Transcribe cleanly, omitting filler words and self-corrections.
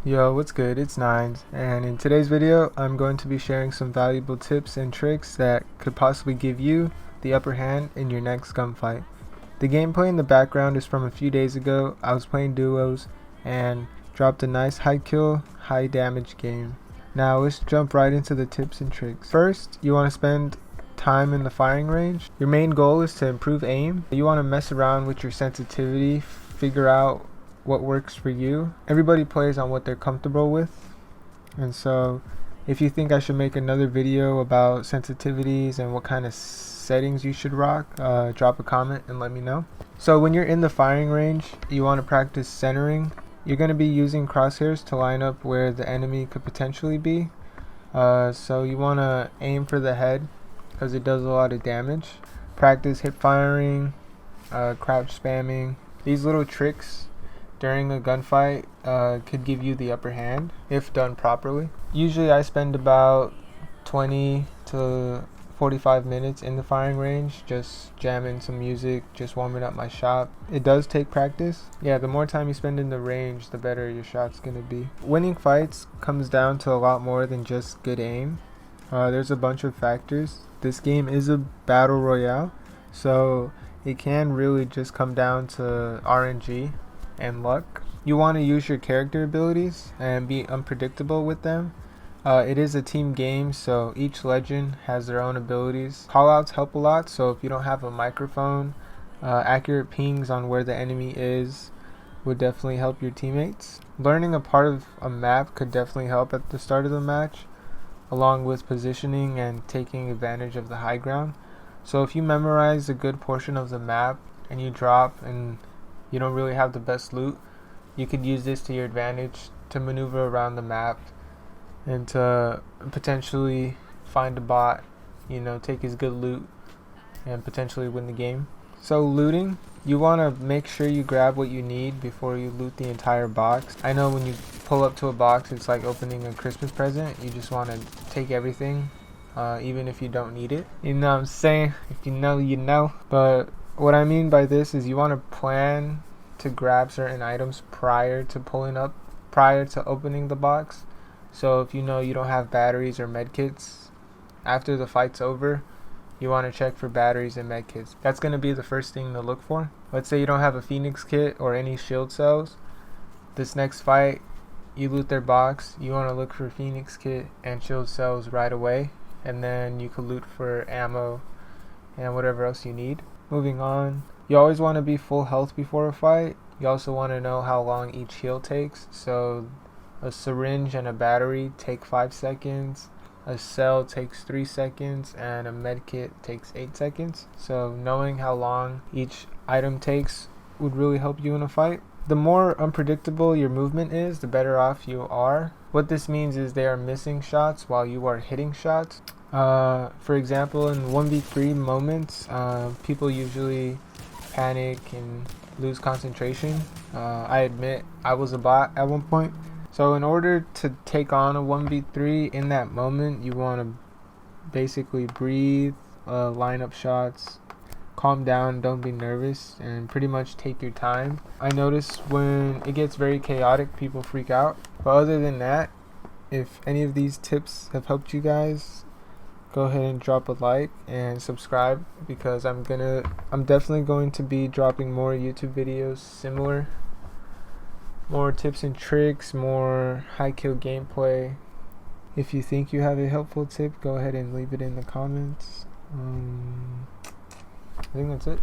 Yo, what's good? It's Nines, and in today's video, I'm going to be sharing some valuable tips and tricks that could possibly give you the upper hand in your next gunfight. The gameplay in the background is from a few days ago. I was playing duos and dropped a nice high kill, high damage game. Now let's jump right into the tips and tricks. First, you want to spend time in the firing range. Your main goal is to improve aim. You want to mess around with your sensitivity, figure out what works for you. Everybody plays on what they're comfortable with, and so if you think I should make another video about sensitivities and what kind of settings you should rock, drop a comment and let me know. So when you're in the firing range, you want to practice centering. You're going to be using crosshairs to line up where the enemy could potentially be, so you want to aim for the head because it does a lot of damage. Practice hip firing, crouch spamming. These little tricks during a gunfight could give you the upper hand if done properly. Usually I spend about 20 to 45 minutes in the firing range just jamming some music, just warming up my shot. It does take practice. Yeah, the more time you spend in the range, the better your shot's gonna be. Winning fights comes down to a lot more than just good aim. There's a bunch of factors. This game is a battle royale, so it can really just come down to RNG and luck. You want to use your character abilities and be unpredictable with them. It is a team game, so each legend has their own abilities. Callouts help a lot, so if you don't have a microphone, accurate pings on where the enemy is would definitely help your teammates. Learning a part of a map could definitely help at the start of the match, along with positioning and taking advantage of the high ground. So if you memorize a good portion of the map and you drop and you don't really have the best loot, you could use this to your advantage to maneuver around the map and to potentially find a bot, take his good loot and potentially win the game. So looting, you want to make sure you grab what you need before you loot the entire box. I know when you pull up to a box, it's like opening a Christmas present. You just want to take everything, even if you don't need it. You know what I'm saying? If you know, you know. But what I mean by this is you want to plan to grab certain items prior to opening the box. So if you know you don't have batteries or medkits, after the fight's over, you want to check for batteries and medkits. That's going to be the first thing to look for. Let's say you don't have a Phoenix kit or any shield cells. This next fight, you loot their box. You want to look for Phoenix kit and shield cells right away, and then you can loot for ammo and whatever else you need. Moving on, you always want to be full health before a fight. You also want to know how long each heal takes. So a syringe and a battery take 5 seconds, a cell takes 3 seconds, and a medkit takes 8 seconds. So knowing how long each item takes would really help you in a fight. The more unpredictable your movement is, the better off you are. What this means is they are missing shots while you are hitting shots. For example, in 1v3 moments, people usually panic and lose concentration. I admit I was a bot at one point. So in order to take on a 1v3 in that moment, you want to basically breathe, line up shots, calm down, don't be nervous, and pretty much take your time. I notice when it gets very chaotic, people freak out. But other than that, if any of these tips have helped you guys, go ahead and drop a like and subscribe, because I'm definitely going to be dropping more YouTube videos similar. More tips and tricks, more high kill gameplay. If you think you have a helpful tip, go ahead and leave it in the comments. I think that's it.